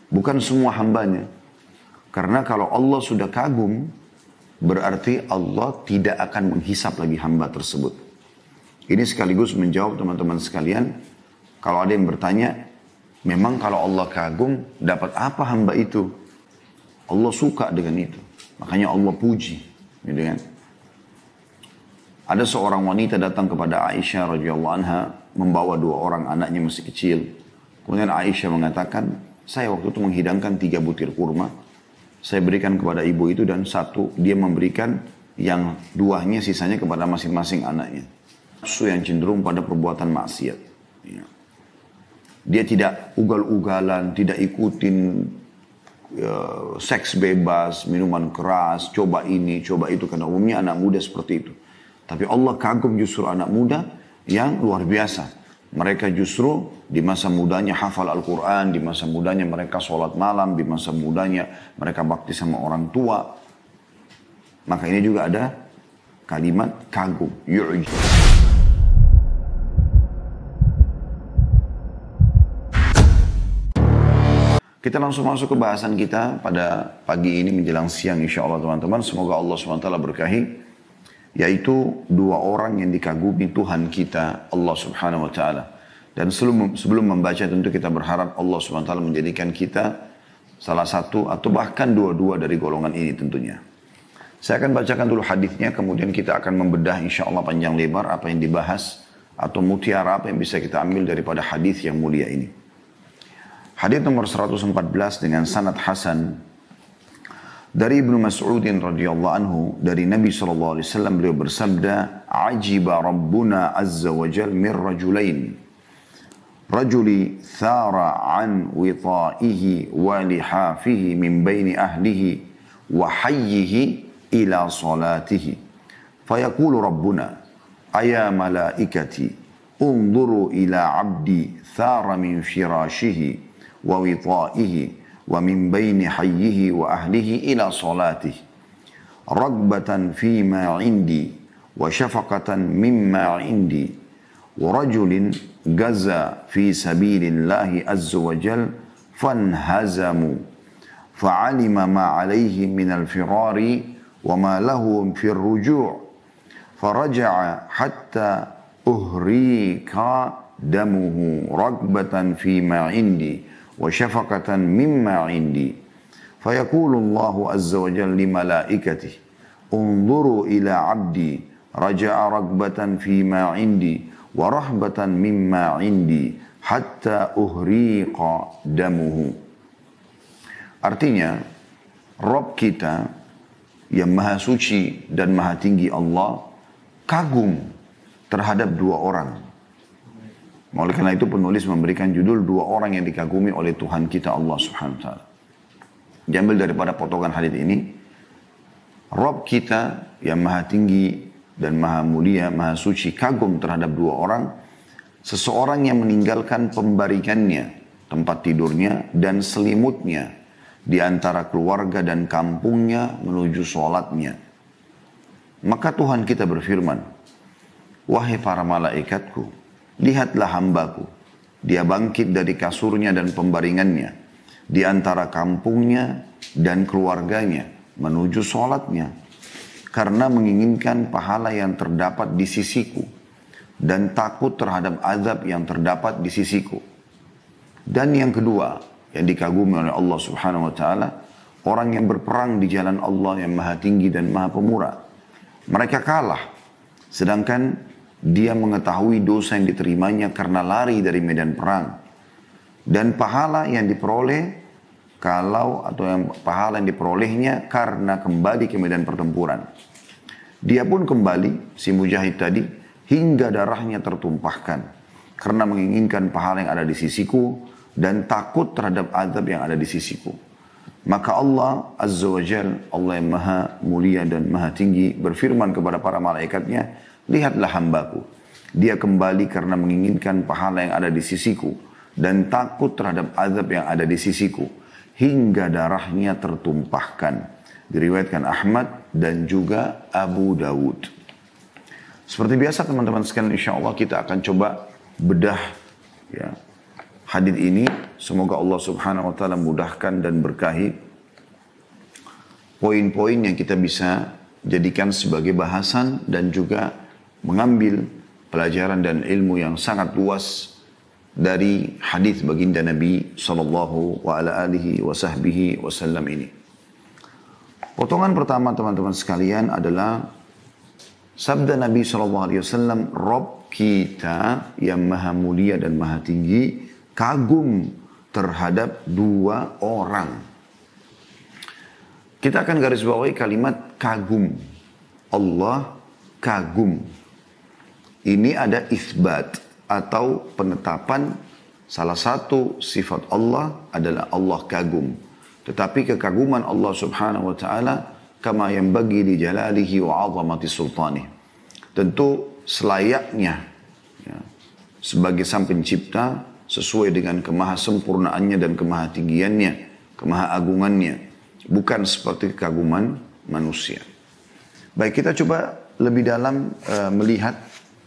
Bukan semua hambanya. Karena kalau Allah sudah kagum, berarti Allah tidak akan menghisap lagi hamba tersebut. Ini sekaligus menjawab teman-teman sekalian, kalau ada yang bertanya, memang kalau Allah kagum, dapat apa hamba itu? Allah suka dengan itu. Makanya Allah puji. Gitu kan? Ada seorang wanita datang kepada Aisyah radhiyallahu anha, membawa 2 orang anaknya masih kecil. Kemudian Aisyah mengatakan, saya waktu itu menghidangkan 3 butir kurma. Saya berikan kepada ibu itu dan 1 dia memberikan yang 2-nya sisanya kepada masing-masing anaknya. Nafsu yang cenderung pada perbuatan maksiat. Ya. Dia tidak ugal-ugalan, tidak ikutin seks bebas, minuman keras, coba ini, coba itu. Karena umumnya anak muda seperti itu. Tapi Allah kagum justru anak muda yang luar biasa. Mereka justru di masa mudanya hafal Al-Quran, di masa mudanya mereka sholat malam, di masa mudanya mereka bakti sama orang tua. Maka ini juga ada kalimat kagum, yu'jib. Kita langsung masuk ke bahasan kita pada pagi ini menjelang siang insya Allah teman-teman. Semoga Allah SWT berkahi. Yaitu 2 orang yang dikagumi Tuhan kita, Allah Subhanahu Wa Taala. Dan sebelum membaca tentu kita berharap Allah Subhanahu Wa Taala menjadikan kita salah satu atau bahkan 2 dari golongan ini tentunya. Saya akan bacakan dulu hadisnya, kemudian kita akan membedah insya Allah panjang lebar apa yang dibahas atau mutiara apa yang bisa kita ambil daripada hadis yang mulia ini. Hadis nomor 114 dengan sanad hasan. Dari Ibnu Mas'udin radhiyallahu anhu, dari Nabi SAW beliau bersabda, "Ajiba Rabbuna azza wa jal min rajulain. Rajuli thara an wita'ihi wa lihafihi min baini ahlihi wa hayyihi ila salatihi. Fayaqulu Rabbuna, aya malaikati, unzuru ila abdi thara min firashihi wa wita'ihi wa min baini hayyihi wa ahlihi ila salatihi ragbatan fima indi wa syafaqatan mimma indi wa rajulin gaza fi sabilillahi azza wa jal fanhazamu fa'alima ma alayhi min al-firari wa ma lahu fi ar-ruju' faraja'a hatta uhrika damuhu ragbatan fima indi وشفقة مما عندي فيقول الله عز وجل لملائكته انظروا إلى عبدي رجع رغبة فيما عندي ورهبة مما عندي حتى أهريق دمه. Artinya Rabb kita yang maha suci dan maha tinggi Allah kagum terhadap 2 orang. Oleh karena itu penulis memberikan judul 2 orang yang dikagumi oleh Tuhan kita Allah Subhanahu Wa Taala. Diambil daripada potongan hadis ini, Rabb kita yang maha tinggi dan maha mulia, maha suci kagum terhadap 2 orang, seseorang yang meninggalkan pembaringannya, tempat tidurnya dan selimutnya di antara keluarga dan kampungnya menuju sholatnya. Maka Tuhan kita berfirman, wahai para malaikatku, lihatlah hambaku, dia bangkit dari kasurnya dan pembaringannya, di antara kampungnya dan keluarganya, menuju sholatnya, karena menginginkan pahala yang terdapat di sisiku, dan takut terhadap azab yang terdapat di sisiku. Dan yang kedua, yang dikagumi oleh Allah Subhanahu Wa Taala, orang yang berperang di jalan Allah yang maha tinggi dan maha pemurah. Mereka kalah, sedangkan dia mengetahui dosa yang diterimanya karena lari dari medan perang. Dan pahala yang diperoleh pahala yang diperolehnya karena kembali ke medan pertempuran. Dia pun kembali, si mujahid tadi, hingga darahnya tertumpahkan. Karena menginginkan pahala yang ada di sisiku dan takut terhadap azab yang ada di sisiku. Maka Allah Azza wa Jal, Allah yang maha mulia dan maha tinggi, berfirman kepada para malaikatnya, lihatlah hambaku, dia kembali karena menginginkan pahala yang ada di sisiku dan takut terhadap azab yang ada di sisiku hingga darahnya tertumpahkan. Diriwayatkan Ahmad dan juga Abu Dawud. Seperti biasa teman-teman sekalian, insya Allah kita akan coba bedah ya, hadis ini Semoga Allah subhanahu wa ta'ala mudahkan dan berkahi poin-poin yang kita bisa jadikan sebagai bahasan dan juga mengambil pelajaran dan ilmu yang sangat luas dari hadis baginda Nabi sallallahu alaihi wasallam ini. Potongan pertama teman-teman sekalian adalah sabda Nabi sallallahu alaihi wasallam, Rabb kita yang maha mulia dan maha tinggi kagum terhadap dua orang. Kita akan garis bawahi kalimat kagum. Allah kagum. Ini ada isbat atau penetapan salah satu sifat Allah adalah Allah kagum. Tetapi kekaguman Allah subhanahu wa ta'ala kama yang bagi di jalalihi wa azamati sultanih. Tentu selayaknya ya, sebagai sang pencipta sesuai dengan kemahasempurnaannya dan kemahatinggiannya, kemahaagungannya, bukan seperti kekaguman manusia. Baik, kita coba lebih dalam melihat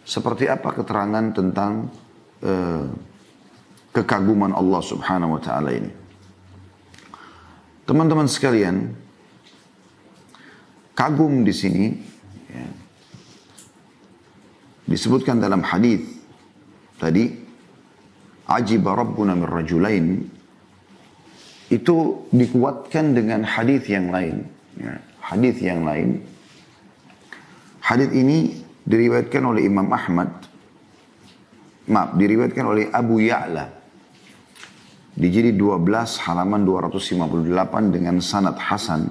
seperti apa keterangan tentang kekaguman Allah subhanahu wa ta'ala ini. Teman-teman sekalian, kagum di sini ya, disebutkan dalam hadis tadi, ajiba rabbuna min rajulain, itu dikuatkan dengan hadis yang lain. Ya, hadis yang lain. Hadis ini diriwayatkan oleh Imam Ahmad, diriwayatkan oleh Abu Ya'la di jilid 12 halaman 258 dengan sanad hasan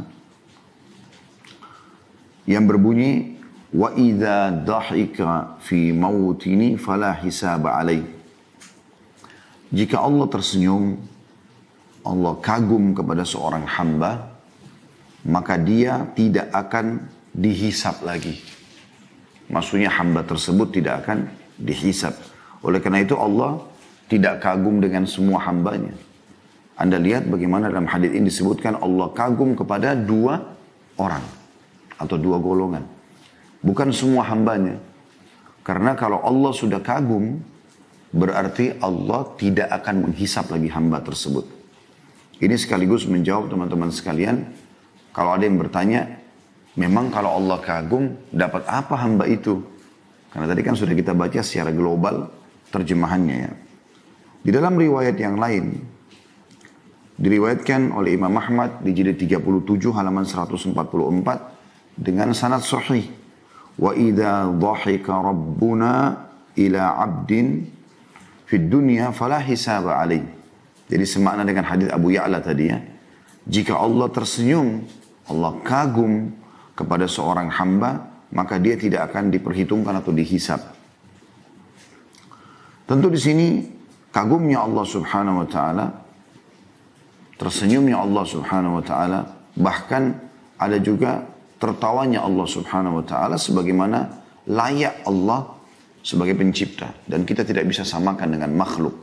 yang berbunyi, wa idza dhahika fi mautini fala hisaba alaih. Jika Allah tersenyum, Allah kagum kepada seorang hamba, maka dia tidak akan dihisap lagi. Maksudnya hamba tersebut tidak akan dihisap. Oleh karena itu Allah tidak kagum dengan semua hambanya. Anda lihat bagaimana dalam hadis ini disebutkan Allah kagum kepada dua orang atau dua golongan. Bukan semua hambanya. Karena kalau Allah sudah kagum, berarti Allah tidak akan menghisap lagi hamba tersebut. Ini sekaligus menjawab teman-teman sekalian, kalau ada yang bertanya, memang kalau Allah kagum, dapat apa hamba itu? Karena tadi kan sudah kita baca secara global terjemahannya ya. Di dalam riwayat yang lain, diriwayatkan oleh Imam Ahmad di jilid 37 halaman 144 dengan sanad sahih. Wa idza dhahika rabbuna ila 'abdin fid dunya fala hisaba alaih. Jadi semakna dengan hadis Abu Ya'la tadi ya. Jika Allah tersenyum, Allah kagum kepada seorang hamba, maka dia tidak akan diperhitungkan atau dihisap. Tentu di sini kagumnya Allah subhanahu wa ta'ala, tersenyumnya Allah subhanahu wa ta'ala, bahkan ada juga tertawanya Allah subhanahu wa ta'ala sebagaimana layak Allah sebagai pencipta. Dan kita tidak bisa samakan dengan makhluk.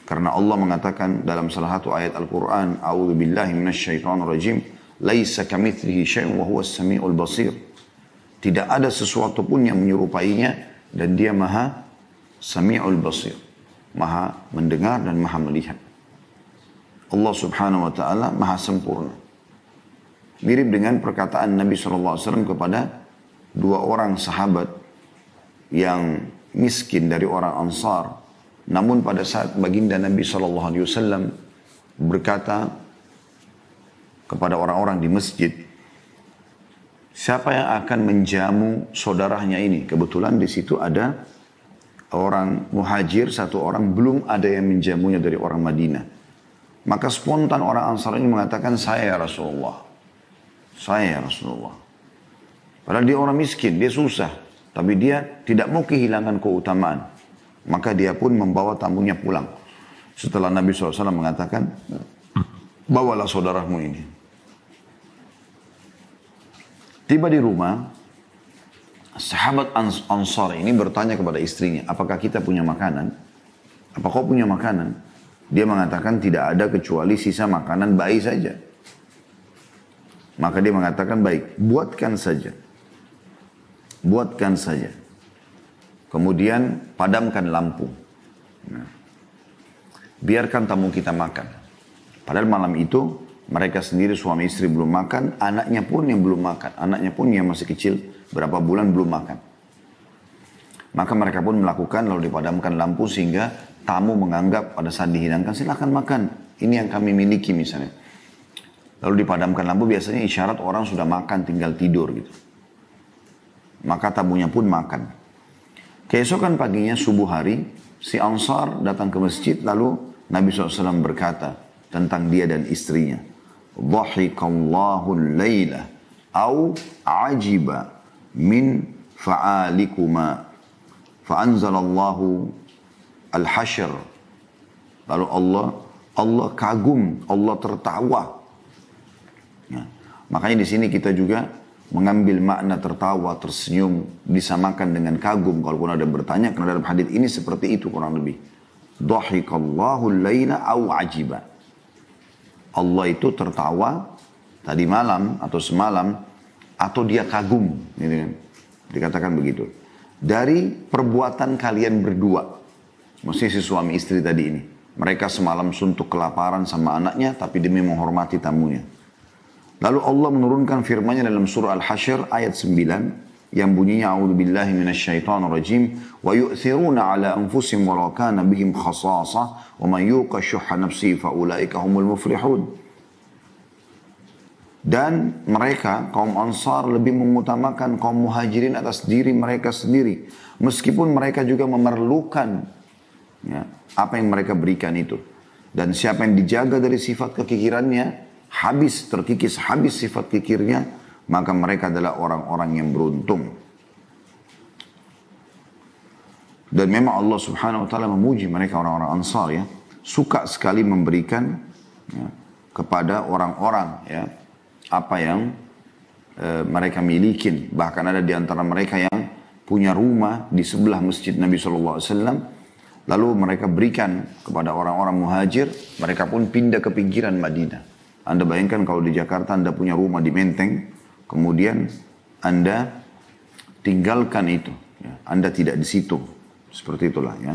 Karena Allah mengatakan dalam salah satu ayat Al-Quran, A'udhu billahi minasyaitonir rajim, Laisa kamitslihi syai'un wa huwas sami'ul basir. Tidak ada sesuatu pun yang menyerupainya dan dia maha sami'ul basir. Maha mendengar dan maha melihat. Allah subhanahu wa ta'ala maha sempurna. Mirip dengan perkataan Nabi SAW kepada dua orang sahabat yang miskin dari orang Ansar. Namun pada saat baginda Nabi SAW berkata kepada orang-orang di masjid, siapa yang akan menjamu saudaranya ini? Kebetulan di situ ada orang muhajir, satu orang, belum ada yang menjamunya dari orang Madinah. Maka spontan orang Ansar ini mengatakan, saya ya Rasulullah. Saya ya Rasulullah. Padahal dia orang miskin, dia susah. Tapi dia tidak mau kehilangan keutamaan. Maka dia pun membawa tamunya pulang. Setelah Nabi SAW mengatakan, bawalah saudaramu ini. Tiba di rumah, sahabat Ansar ini bertanya kepada istrinya, apakah kita punya makanan? Apa kau punya makanan? Dia mengatakan tidak ada kecuali sisa makanan bayi saja. Maka dia mengatakan baik, buatkan saja. Buatkan saja. Kemudian padamkan lampu. Nah. biarkan tamu kita makan. Padahal malam itu mereka sendiri suami istri belum makan, anaknya pun yang belum makan. Anaknya pun yang masih kecil, berapa bulan belum makan. Maka mereka pun melakukan lalu dipadamkan lampu sehingga tamu menganggap pada saat dihidangkan silakan makan. Ini yang kami miliki misalnya. Lalu dipadamkan lampu biasanya isyarat orang sudah makan tinggal tidur gitu. Maka tamunya pun makan. Keesokan paginya subuh hari si Ansar datang ke masjid lalu Nabi SAW berkata tentang dia dan istrinya. Dhahikallahu al-layla au ajiba min fa'alikuma fa'anzalallahu al-hashr. Lalu Allah kagum, Allah tertawa. Ya. Makanya di sini kita juga mengambil makna tertawa, tersenyum, disamakan dengan kagum. Kalaupun ada bertanya, karena dalam hadis ini seperti itu kurang lebih. Dhahikallahu al-layla au ajiba. Allah itu tertawa tadi malam atau semalam atau dia kagum, gitu kan. Dikatakan begitu. Dari perbuatan kalian berdua, mesti si suami istri tadi ini. Mereka semalam suntuk kelaparan sama anaknya, tapi demi menghormati tamunya. Lalu Allah menurunkan firman-Nya dalam surah Al-Hasyr ayat 9 yang bunyinya a'udzubillahi minasyaitonir rajim wa yu'thiruna ala anfusihim walau kana bihim khasasah wa man yuqa syuhha nafsihi fa ulaika humul muflihun. Dan mereka kaum Ansar lebih mengutamakan kaum Muhajirin atas diri mereka sendiri meskipun mereka juga memerlukan ya, apa yang mereka berikan itu. Dan siapa yang dijaga dari sifat kekikirannya terkikis habis sifat kikirnya, maka mereka adalah orang-orang yang beruntung. Dan memang Allah Subhanahu wa taala memuji mereka orang-orang Ansar ya, suka sekali memberikan ya, kepada orang-orang ya apa yang mereka miliki. Bahkan ada di antara mereka yang punya rumah di sebelah masjid Nabi SAW. Lalu mereka berikan kepada orang-orang muhajir, mereka pun pindah ke pinggiran Madinah. Anda bayangkan kalau di Jakarta Anda punya rumah di Menteng, kemudian Anda tinggalkan itu. Ya. Anda tidak di situ. Seperti itulah ya.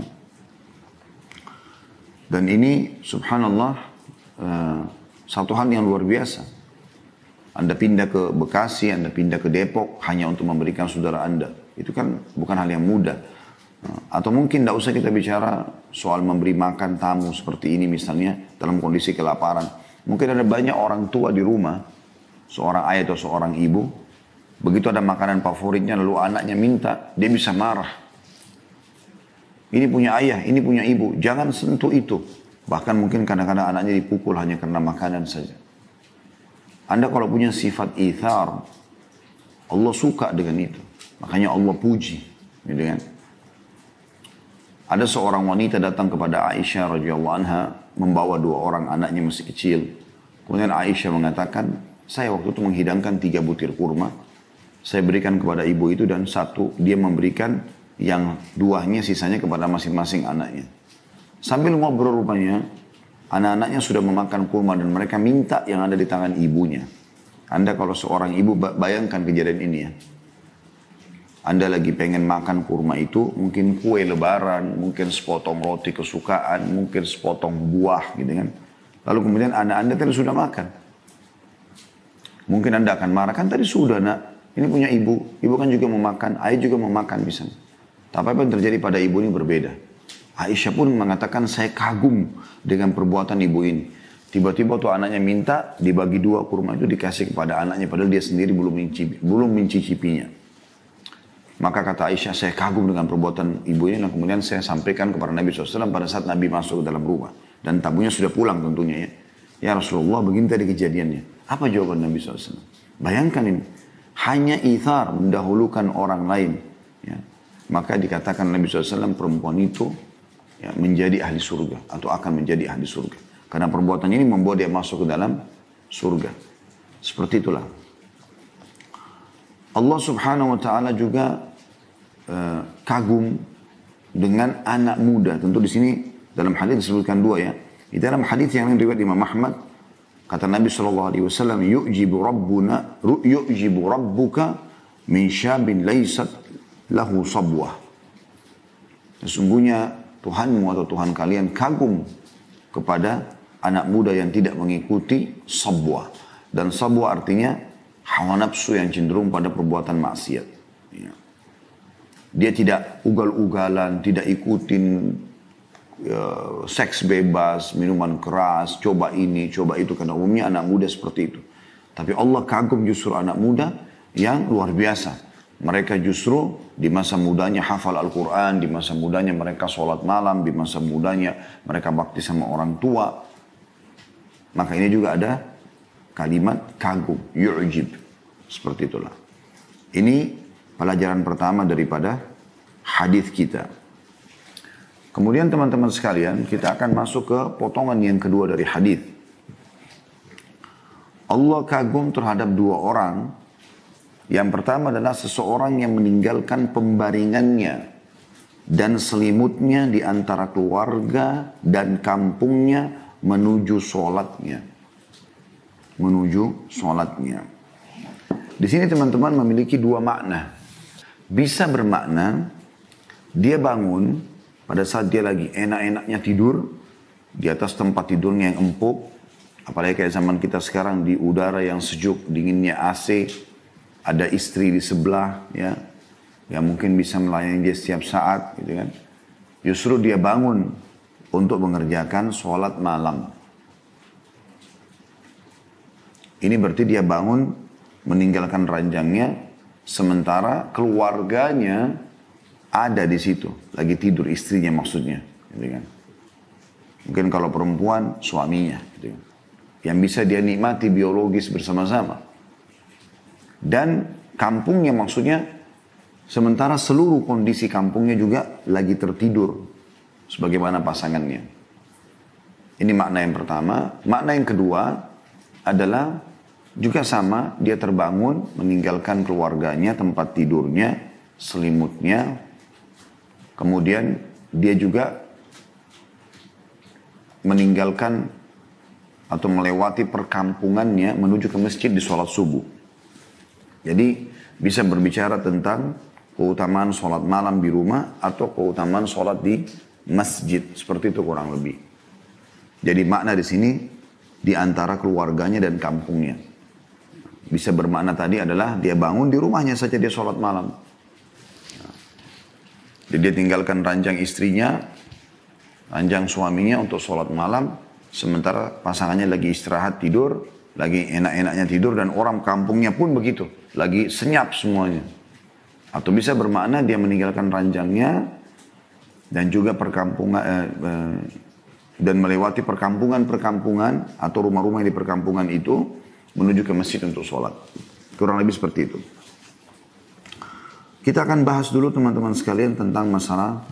Dan ini subhanallah satu hal yang luar biasa. Anda pindah ke Bekasi, Anda pindah ke Depok hanya untuk memberikan saudara Anda. Itu kan bukan hal yang mudah. Atau mungkin tidak usah kita bicara soal memberi makan tamu seperti ini misalnya dalam kondisi kelaparan. Mungkin ada banyak orang tua di rumah, seorang ayah atau seorang ibu, begitu ada makanan favoritnya lalu anaknya minta, dia bisa marah. Ini punya ayah, ini punya ibu, jangan sentuh itu. Bahkan mungkin kadang-kadang anaknya dipukul hanya karena makanan saja. Anda kalau punya sifat ithar, Allah suka dengan itu. Makanya Allah puji. Gitu kan? Ada seorang wanita datang kepada Aisyah radhiyallahu anha membawa 2 orang anaknya masih kecil. Kemudian Aisyah mengatakan, saya waktu itu menghidangkan 3 butir kurma. Saya berikan kepada ibu itu dan 1 dia memberikan yang 2-nya sisanya kepada masing-masing anaknya. Sambil ngobrol rupanya, anak-anaknya sudah memakan kurma dan mereka minta yang ada di tangan ibunya. Anda kalau seorang ibu bayangkan kejadian ini ya. Anda lagi pengen makan kurma itu, mungkin kue lebaran, mungkin sepotong roti kesukaan, mungkin sepotong buah gitu kan. Lalu kemudian anak Anda tadi sudah makan. Mungkin Anda akan marah, kan tadi sudah nak, ini punya ibu kan juga mau makan, ayah juga mau makan misalnya. Tapi apa yang terjadi pada ibu ini berbeda. Aisyah pun mengatakan saya kagum dengan perbuatan ibu ini. Tiba-tiba tuh anaknya minta, dibagi 2 kurma itu dikasih kepada anaknya, padahal dia sendiri belum mencicipinya. Maka kata Aisyah, saya kagum dengan perbuatan ibu ini. Dan kemudian saya sampaikan kepada Nabi SAW pada saat Nabi masuk ke dalam rumah. Dan tamunya sudah pulang tentunya ya. Ya Rasulullah, begini tadi kejadiannya. Apa jawaban Nabi SAW? Bayangkan ini. Hanya ithar, mendahulukan orang lain. Ya. Maka dikatakan Nabi SAW perempuan itu ya, menjadi ahli surga. Atau akan menjadi ahli surga. Karena perbuatan ini membuat dia masuk ke dalam surga. Seperti itulah. Allah Subhanahu wa ta'ala juga kagum dengan anak muda. Tentu di sini dalam hadis disebutkan 2 ya. Di dalam hadis yang riwayat Imam Ahmad kata Nabi SAW, yu'jibu rabbuka min syabin laysat lahu sabwah. Sesungguhnya Tuhanmu atau Tuhan kalian kagum kepada anak muda yang tidak mengikuti sabwa. Dan sabwa artinya hawa nafsu yang cenderung pada perbuatan maksiat. Ya. Dia tidak ugal-ugalan, tidak ikutin seks bebas, minuman keras, coba ini, coba itu. Karena umumnya anak muda seperti itu. Tapi Allah kagum justru anak muda yang luar biasa. Mereka justru di masa mudanya hafal Al-Quran, di masa mudanya mereka sholat malam, di masa mudanya mereka bakti sama orang tua. Maka ini juga ada kalimat kagum, yu'jib. Seperti itulah. Ini pelajaran pertama daripada hadis kita. Kemudian teman-teman sekalian, kita akan masuk ke potongan yang kedua dari hadis. Allah kagum terhadap dua orang. Yang pertama adalah seseorang yang meninggalkan pembaringannya dan selimutnya di antara keluarga dan kampungnya menuju sholatnya. Menuju sholatnya. Di sini teman-teman memiliki dua makna. Bisa bermakna dia bangun pada saat dia lagi enak-enaknya tidur di atas tempat tidurnya yang empuk. Apalagi kayak zaman kita sekarang di udara yang sejuk, dinginnya AC. Ada istri di sebelah, ya, yang mungkin bisa melayani dia setiap saat, gitu kan. Justru dia bangun untuk mengerjakan sholat malam. Ini berarti dia bangun meninggalkan ranjangnya, sementara keluarganya ada di situ, lagi tidur, istrinya maksudnya, gitu kan. Mungkin kalau perempuan suaminya, gitu kan, yang bisa dia nikmati biologis bersama-sama. Dan kampungnya maksudnya, sementara seluruh kondisi kampungnya juga lagi tertidur sebagaimana pasangannya. Ini makna yang pertama. Makna yang kedua adalah juga sama, dia terbangun meninggalkan keluarganya, tempat tidurnya, selimutnya. Kemudian dia juga meninggalkan atau melewati perkampungannya menuju ke masjid di sholat subuh. Jadi bisa berbicara tentang keutamaan sholat malam di rumah atau keutamaan sholat di masjid. Seperti itu kurang lebih. Jadi makna di sini di antara keluarganya dan kampungnya. Bisa bermakna tadi adalah dia bangun di rumahnya saja dia sholat malam. Jadi dia tinggalkan ranjang istrinya, ranjang suaminya untuk sholat malam. Sementara pasangannya lagi istirahat tidur, lagi enak-enaknya tidur, dan orang kampungnya pun begitu. Lagi senyap semuanya. Atau bisa bermakna dia meninggalkan ranjangnya dan juga perkampungan dan melewati perkampungan-perkampungan atau rumah-rumah yang di perkampungan itu menuju ke masjid untuk sholat. Kurang lebih seperti itu. Kita akan bahas dulu teman-teman sekalian tentang masalah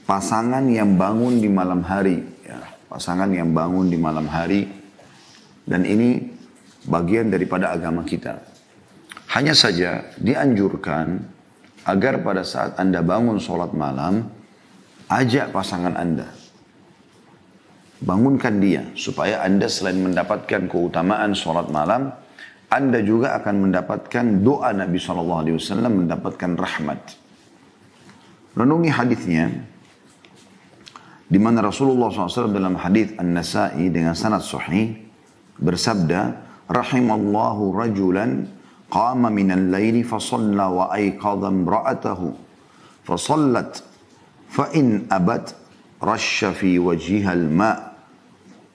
pasangan yang bangun di malam hari. Ya, pasangan yang bangun di malam hari. Dan ini bagian daripada agama kita. Hanya saja dianjurkan agar pada saat Anda bangun sholat malam, ajak pasangan Anda. Bangunkan dia supaya Anda selain mendapatkan keutamaan sholat malam, Anda juga akan mendapatkan doa Nabi SAW, mendapatkan rahmat. Renungi hadisnya, di mana Rasulullah SAW dalam hadis An-Nasa'i dengan sanad sahih bersabda, rahimallahu rajulan qama minal laili fasalla wa ayqadha imra'atahu fasallat fa in abat rasya fi wajhiha al-ma'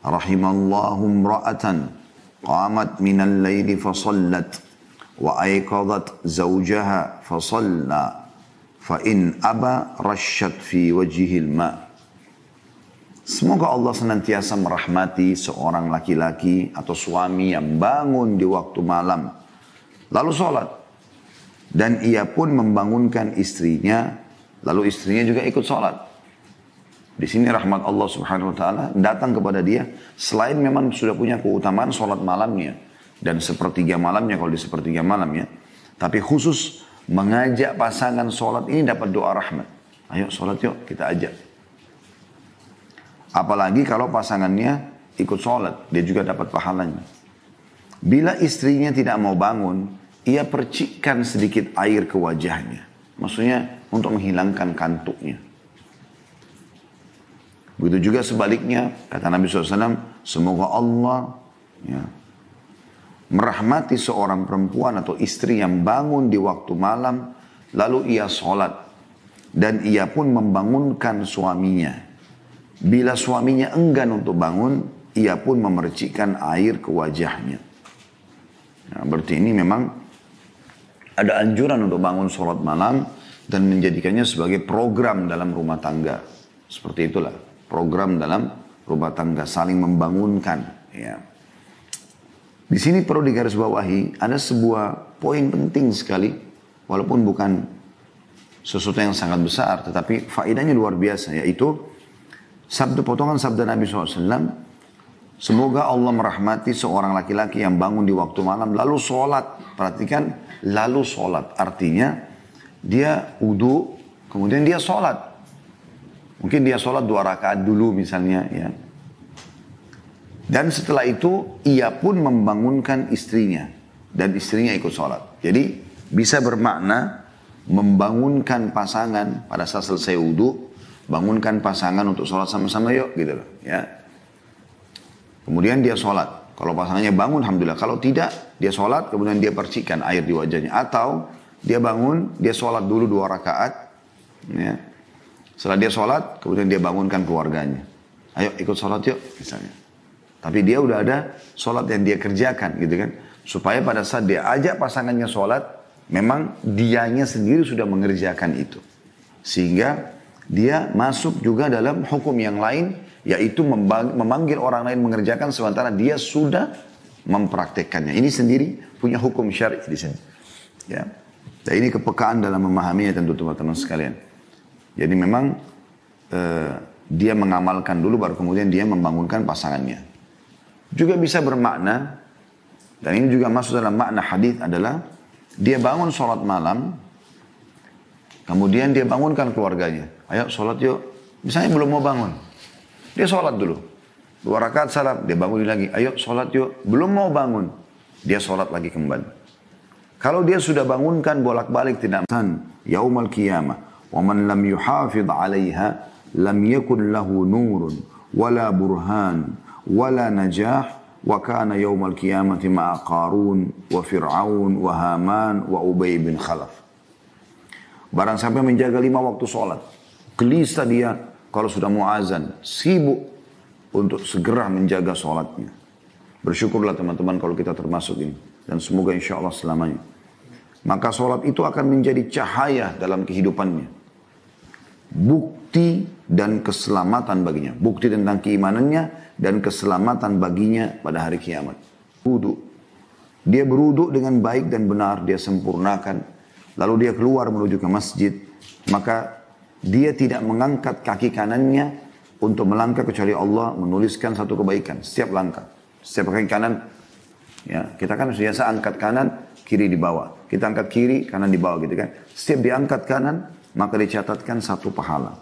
rahimallahu imra'atan qamat minal laili fasallat wa ayqadhat zawjaha fasalla fa in aba rasyat fi wajhihi al-ma'. Semoga Allah senantiasa merahmati seorang laki-laki atau suami yang bangun di waktu malam lalu sholat. Dan ia pun membangunkan istrinya, lalu istrinya juga ikut sholat. Di sini rahmat Allah Subhanahu wa taala datang kepada dia selain memang sudah punya keutamaan sholat malamnya dan sepertiga malamnya kalau di sepertiga malamnya, tapi khusus mengajak pasangan sholat ini dapat doa rahmat. Ayo sholat yuk, kita ajak. Apalagi kalau pasangannya ikut sholat, dia juga dapat pahalanya. Bila istrinya tidak mau bangun, ia percikkan sedikit air ke wajahnya. Maksudnya untuk menghilangkan kantuknya. Begitu juga sebaliknya, kata Nabi SAW, semoga Allah ya, merahmati seorang perempuan atau istri yang bangun di waktu malam, lalu ia sholat, dan ia pun membangunkan suaminya. Bila suaminya enggan untuk bangun, ia pun memercikkan air ke wajahnya. Nah, berarti ini memang ada anjuran untuk bangun sholat malam dan menjadikannya sebagai program dalam rumah tangga. Seperti itulah, program dalam rumah tangga, saling membangunkan. Ya. Di sini perlu digarisbawahi, ada sebuah poin penting sekali, walaupun bukan sesuatu yang sangat besar, tetapi faedahnya luar biasa, yaitu potongan sabda Nabi SAW, semoga Allah merahmati seorang laki-laki yang bangun di waktu malam, lalu sholat. Perhatikan, lalu sholat. Artinya, dia wudu, kemudian dia sholat. Mungkin dia sholat 2 rakaat dulu misalnya, ya. Dan setelah itu, ia pun membangunkan istrinya. Dan istrinya ikut sholat. Jadi, bisa bermakna membangunkan pasangan pada saat selesai wudu, bangunkan pasangan untuk sholat sama-sama yuk, gitu loh. Ya. Kemudian dia sholat. Kalau pasangannya bangun, alhamdulillah. Kalau tidak, dia sholat, kemudian dia percikan air di wajahnya. Atau, dia bangun, dia sholat dulu 2 rakaat. Ya. Setelah dia sholat, kemudian dia bangunkan keluarganya. Ayo ikut sholat yuk, misalnya. Tapi dia udah ada sholat yang dia kerjakan gitu kan. Supaya pada saat dia ajak pasangannya sholat, memang dianya sendiri sudah mengerjakan itu. Sehingga dia masuk juga dalam hukum yang lain, yaitu memanggil orang lain mengerjakan sementara dia sudah mempraktekkannya. Ini sendiri punya hukum syar'i di sini. Ya. Dan ini kepekaan dalam memahaminya tentu teman-teman sekalian. Jadi memang dia mengamalkan dulu baru kemudian dia membangunkan pasangannya. Juga bisa bermakna, dan ini juga masuk dalam makna hadis adalah, dia bangun sholat malam, kemudian dia bangunkan keluarganya. Ayo sholat yuk. Misalnya belum mau bangun. Dia sholat dulu. 2 rakaat salam, dia bangun lagi. Ayo sholat yuk. Belum mau bangun. Dia sholat lagi kembali. Kalau dia sudah bangunkan bolak-balik tidak. Yaumal qiyamah. Wa man lam yuhafidh alaiha, lam yakun lahu nurun, wala burhan, wala najah, wa kana yaumal qiyamati ma'a Qarun wa Fir'aun wa Haman wa Ubay bin Khalaf. Barang sampai menjaga 5 waktu sholat, gelisah dia kalau sudah mau azan, sibuk untuk segera menjaga sholatnya. Bersyukurlah teman-teman kalau kita termasuk ini, dan semoga insya Allah selamanya. Maka sholat itu akan menjadi cahaya dalam kehidupannya, bukti dan keselamatan baginya, bukti tentang keimanannya dan keselamatan baginya pada hari kiamat. Wudu. Dia berwudu dengan baik dan benar, dia sempurnakan. Lalu dia keluar menuju ke masjid. Maka dia tidak mengangkat kaki kanannya untuk melangkah kecuali Allah menuliskan satu kebaikan. Setiap langkah. Setiap kaki kanan. Ya, kita kan biasa angkat kanan, kiri di bawah. Kita angkat kiri, kanan di bawah gitu kan. Setiap diangkat kanan, maka dicatatkan 1 pahala.